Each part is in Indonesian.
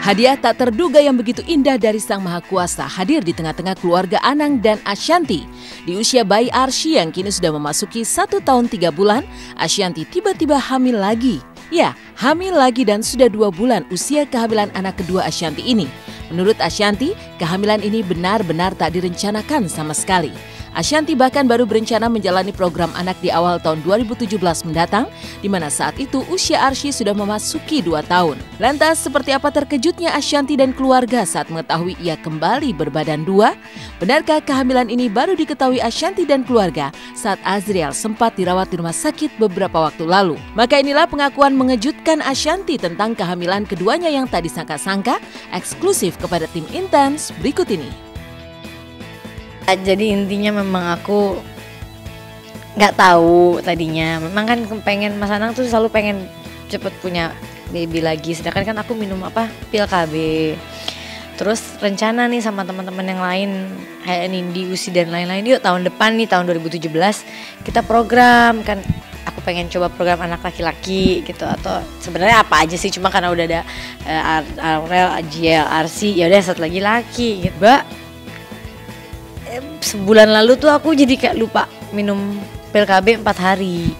Hadiah tak terduga yang begitu indah dari Sang Maha Kuasa hadir di tengah-tengah keluarga Anang dan Ashanty. Di usia bayi Arsy yang kini sudah memasuki 1 tahun 3 bulan, Ashanty tiba-tiba hamil lagi. Ya, hamil lagi dan sudah 2 bulan usia kehamilan anak kedua Ashanty ini. Menurut Ashanty, kehamilan ini benar-benar tak direncanakan sama sekali. Ashanty bahkan baru berencana menjalani program anak di awal tahun 2017 mendatang, di mana saat itu usia Arsy sudah memasuki 2 tahun. Lantas, seperti apa terkejutnya Ashanty dan keluarga saat mengetahui ia kembali berbadan 2? Benarkah kehamilan ini baru diketahui Ashanty dan keluarga saat Azriel sempat dirawat di rumah sakit beberapa waktu lalu? Maka inilah pengakuan mengejutkan Ashanty tentang kehamilan keduanya yang tak disangka-sangka, eksklusif kepada tim Intens berikut ini. Jadi intinya memang aku nggak tahu tadinya. Memang kan pengen, Mas Anang tuh selalu pengen cepet punya baby lagi. Sedangkan kan aku minum pil KB. Terus rencana nih sama teman-teman yang lain kayak Nindi, Usi dan lain-lain. Yuk tahun depan nih tahun 2017 kita program kan. Aku pengen coba program anak laki-laki gitu, atau sebenarnya apa aja sih, cuma karena udah ada Aurel, Ajiel, Arsy, ya udah satu lagi laki gitu. Sebulan lalu tuh aku jadi kayak lupa minum pil KB 4 hari.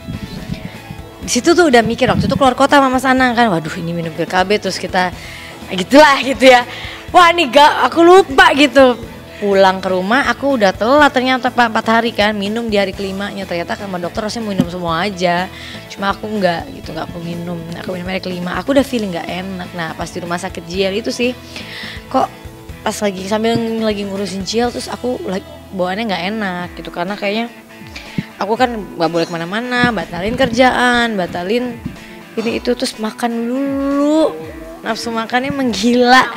Di situ tuh udah mikir, waktu itu keluar kota sama Mas Anang kan, waduh ini minum pil KB terus kita gitulah gitu ya. Wah ini aku lupa gitu. Pulang ke rumah aku udah telat ternyata 4 hari kan, minum di hari kelimanya. Ternyata sama dokter harusnya minum semua aja, cuma aku enggak gitu, enggak aku minum. Aku minum hari kelima, aku udah feeling gak enak. Nah pas di rumah sakit JL itu sih, kok pas sambil lagi ngurusin Ciel terus aku bawaannya nggak enak gitu, karena kayaknya aku kan nggak boleh kemana-mana, batalin kerjaan, batalin ini itu, terus makan dulu, nafsu makannya menggila,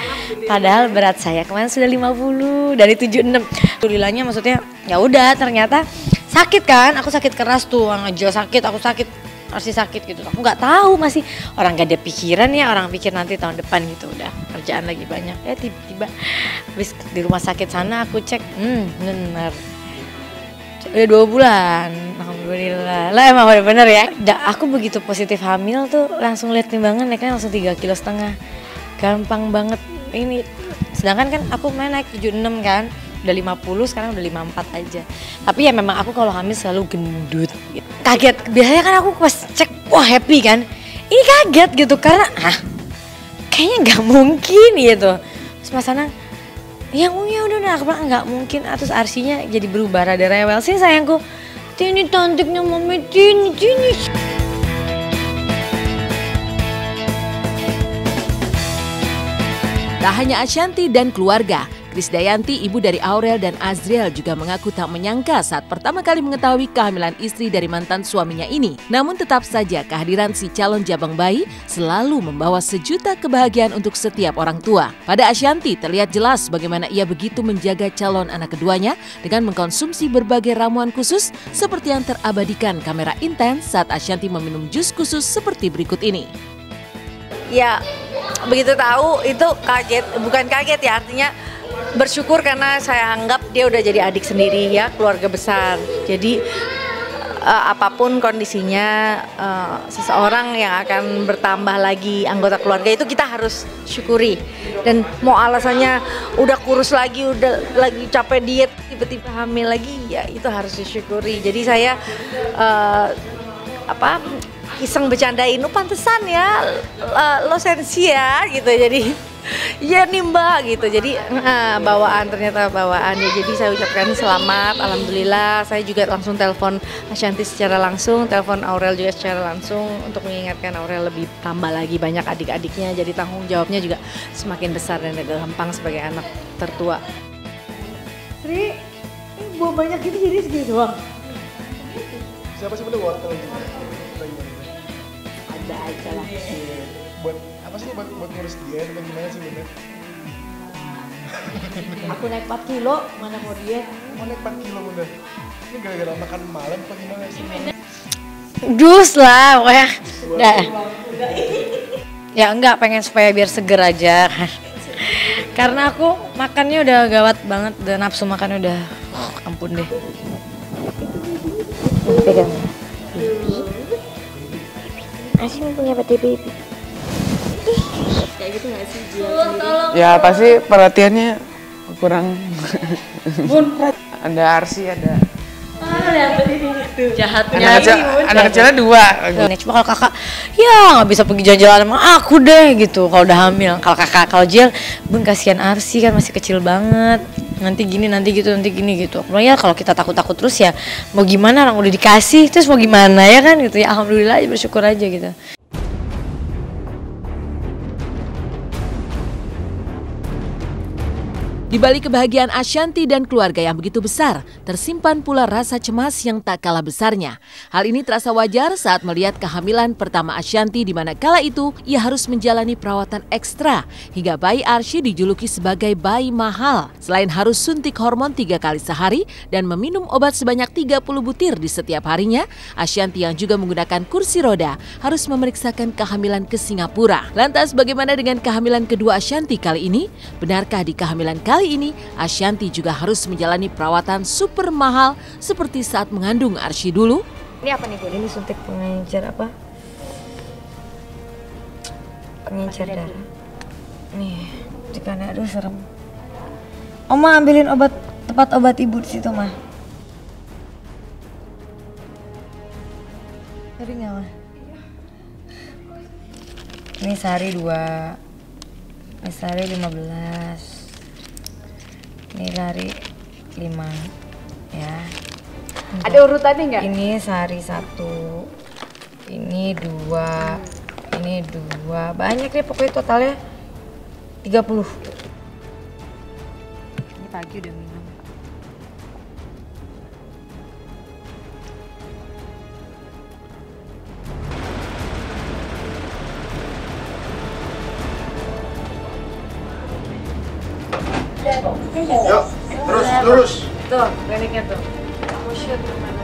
padahal berat saya kemarin sudah 50 dari 76. Alhamdulillahnya maksudnya ya udah, ternyata sakit kan, aku sakit keras tuh, Angel sakit, aku sakit, Arsy sakit gitu. Aku nggak tahu, masih orang gak ada pikiran ya, orang pikir nanti tahun depan gitu, udah kerjaan lagi banyak. Tiba-tiba habis di rumah sakit sana aku cek, bener udah 2 bulan, alhamdulillah lah, emang udah bener ya. Aku begitu positif hamil tuh langsung lihat timbangan naiknya langsung 3,5 kilo, gampang banget ini. Sedangkan kan aku naik 76 kan, udah 50, sekarang udah 54 aja. Tapi ya memang aku kalau hamil selalu gendut gitu. Kaget, biasanya kan aku pas cek, wah happy kan, ini kaget gitu karena kayaknya nggak mungkin gitu. Terus Mas Anang, ya udah aku bilang nggak mungkin. Terus Arsinya jadi berubah, rada rewel sih sayangku, ini cantiknya mami, ini. Tak hanya Ashanty dan keluarga, Krisdayanti, ibu dari Aurel dan Azriel, juga mengaku tak menyangka saat pertama kali mengetahui kehamilan istri dari mantan suaminya ini. Namun tetap saja kehadiran si calon jabang bayi selalu membawa sejuta kebahagiaan untuk setiap orang tua. Pada Ashanty terlihat jelas bagaimana ia begitu menjaga calon anak keduanya dengan mengkonsumsi berbagai ramuan khusus seperti yang terabadikan kamera Intens saat Ashanty meminum jus khusus seperti berikut ini. Ya, begitu tahu itu kaget, bukan kaget ya, artinya bersyukur karena saya anggap dia udah jadi adik sendiri ya, keluarga besar. Jadi apapun kondisinya, seseorang yang akan bertambah lagi anggota keluarga itu kita harus syukuri. Dan mau alasannya udah kurus lagi, udah lagi capek diet, tiba-tiba hamil lagi, ya itu harus disyukuri. Jadi saya iseng bercandain, pantesan ya lo sensi ya gitu, jadi ya nih mbak gitu. Jadi ternyata bawaan ya. Jadi saya ucapkan selamat, alhamdulillah. Saya juga langsung telepon Ashanty secara langsung, telepon Aurel juga secara langsung untuk mengingatkan Aurel lebih tambah lagi banyak adik-adiknya, jadi tanggung jawabnya juga semakin besar dan gak gampang sebagai anak tertua. Sri, ini buah banyak gitu jadi segitu doang. Siapa sih bener wortel gitu? Ada aja lah. Buat apa sih, buat ngurus diet atau gimana sih bener? Aku naik 4 kilo, mana mau diet? Mau naik 4 kilo bener? Ini gara-gara makan malam apa gimana sih? Dus lah pokoknya. Ya enggak, pengen supaya biar seger aja. Karena aku makannya udah gawat banget, dan nafsu makannya udah ampun deh. Pegang. Asyik punya baby. Kayak gitu nggak sih dia? Ya pasti perhatiannya kurang. Ada Arsi, ada. Jahatnya Anak kecilnya 2. Cuma kalau kakak, ya nggak bisa pergi jalan-jalan sama aku deh gitu. Kalau udah hamil, kalau Jiel, bun kasihan Arsi kan masih kecil banget. Nanti gini, nanti gitu, nanti gini gitu. Ya kalau kita takut-takut terus ya mau gimana, orang udah dikasih terus mau gimana ya kan gitu ya. Alhamdulillah bersyukur aja gitu. Di balik kebahagiaan Ashanty dan keluarga yang begitu besar, tersimpan pula rasa cemas yang tak kalah besarnya. Hal ini terasa wajar saat melihat kehamilan pertama Ashanty di mana kala itu ia harus menjalani perawatan ekstra hingga bayi Arsy dijuluki sebagai bayi mahal. Selain harus suntik hormon 3 kali sehari dan meminum obat sebanyak 30 butir di setiap harinya, Ashanty yang juga menggunakan kursi roda harus memeriksakan kehamilan ke Singapura. Lantas bagaimana dengan kehamilan kedua Ashanty kali ini? Benarkah di kehamilan kali ini, Ashanty juga harus menjalani perawatan super mahal seperti saat mengandung Arsy dulu? Ini apa nih Bu? Ini suntik pengencer apa? Pengencer darah. Nih, suntikannya aduh serem. Oma ambilin tempat obat ibu di situ mah. Tadi nggak mah? Ini sehari 2, ini sehari 15. Ini sehari 5 ya. Ada urutannya nggak? Ini sehari 1, ini 2, ini 2. Banyak deh pokoknya totalnya 30. Ini pagi udah minum. Yuk, terus. Tuh, kliniknya tuh. Aku shoot gimana?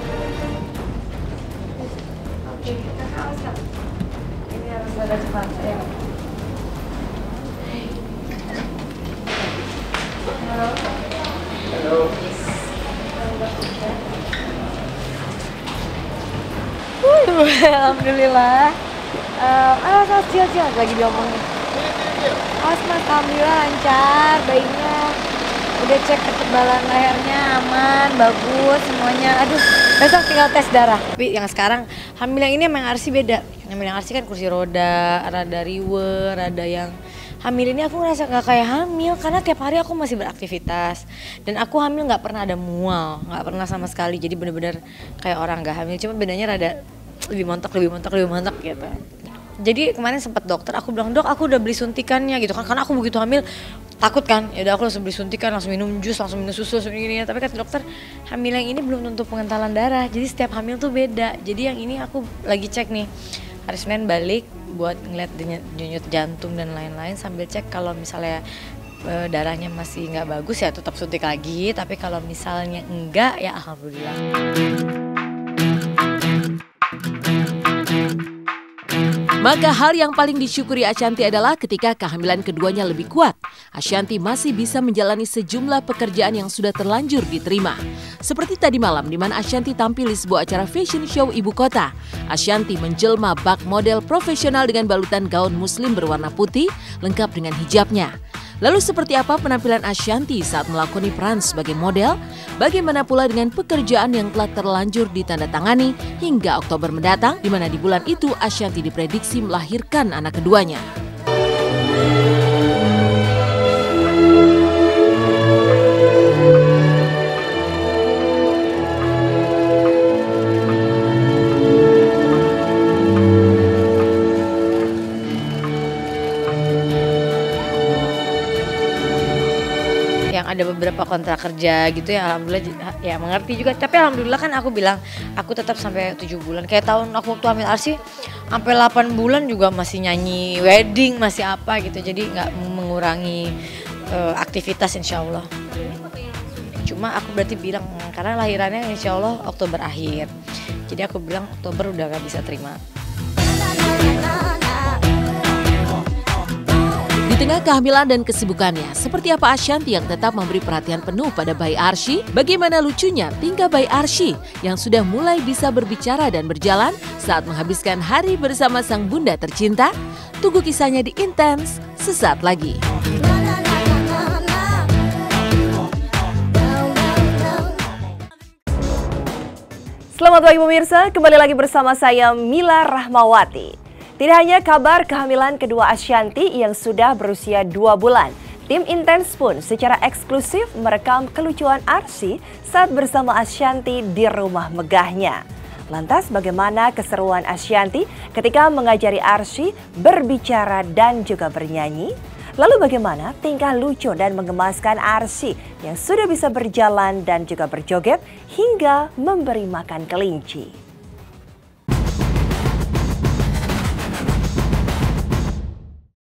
Oke, kakak awas kak. Ini harus agak cepat, ayo. Halo. Alhamdulillah. Awas, Jiel, lagi diomongin. Awas mas, alhamdulillah lancar bayinya. Udah cek ketebalan lehernya aman, bagus semuanya. Aduh, besok tinggal tes darah. Tapi yang sekarang hamil yang ini emang Arsy beda. Hamil yang Arsy kan kursi roda, rada riwe, rada yang hamil ini aku ngerasa gak kayak hamil karena tiap hari aku masih beraktivitas. Dan aku hamil gak pernah ada mual, gak pernah sama sekali. Jadi bener-bener kayak orang gak hamil, cuma bedanya rada lebih montok gitu. Jadi kemarin sempat dokter, aku bilang, dok aku udah beli suntikannya gitu kan. Karena aku begitu hamil takut kan, ya udah aku langsung beli suntikan, langsung minum jus, langsung minum susu, langsung gini. Tapi kata dokter, hamil yang ini belum tentu pengentalan darah. Jadi setiap hamil tuh beda. Jadi yang ini aku lagi cek nih, hari Senin balik buat ngeliat denyut jantung dan lain-lain. Sambil cek kalau misalnya darahnya masih nggak bagus ya tetap suntik lagi. Tapi kalau misalnya enggak ya alhamdulillah. Maka hal yang paling disyukuri Ashanty adalah ketika kehamilan keduanya lebih kuat. Ashanty masih bisa menjalani sejumlah pekerjaan yang sudah terlanjur diterima. Seperti tadi malam di mana Ashanty tampil di sebuah acara fashion show ibu kota. Ashanty menjelma bak model profesional dengan balutan gaun muslim berwarna putih lengkap dengan hijabnya. Lalu seperti apa penampilan Ashanty saat melakoni peran sebagai model? Bagaimana pula dengan pekerjaan yang telah terlanjur ditandatangani hingga Oktober mendatang, di mana di bulan itu Ashanty diprediksi melahirkan anak keduanya. Ada beberapa kontrak kerja gitu ya alhamdulillah ya mengerti juga, tapi alhamdulillah kan aku bilang aku tetap sampai 7 bulan. Kayak tahun aku waktu hamil Arsy sampai 8 bulan juga masih nyanyi wedding, masih apa gitu, jadi nggak mengurangi aktivitas insya Allah. Cuma aku berarti bilang karena lahirannya insya Allah Oktober akhir, jadi aku bilang Oktober udah gak bisa terima. Di tengah kehamilan dan kesibukannya, seperti apa Ashanty yang tetap memberi perhatian penuh pada bayi Arsy? Bagaimana lucunya tingkah bayi Arsy yang sudah mulai bisa berbicara dan berjalan saat menghabiskan hari bersama sang bunda tercinta? Tunggu kisahnya di Intense sesaat lagi. Selamat pagi pemirsa, kembali lagi bersama saya Mila Rahmawati. Tidak hanya kabar kehamilan kedua Ashanty yang sudah berusia 2 bulan, tim Intens pun secara eksklusif merekam kelucuan Arsy saat bersama Ashanty di rumah megahnya. Lantas bagaimana keseruan Ashanty ketika mengajari Arsy berbicara dan juga bernyanyi? Lalu bagaimana tingkah lucu dan menggemaskan Arsy yang sudah bisa berjalan dan juga berjoget hingga memberi makan kelinci?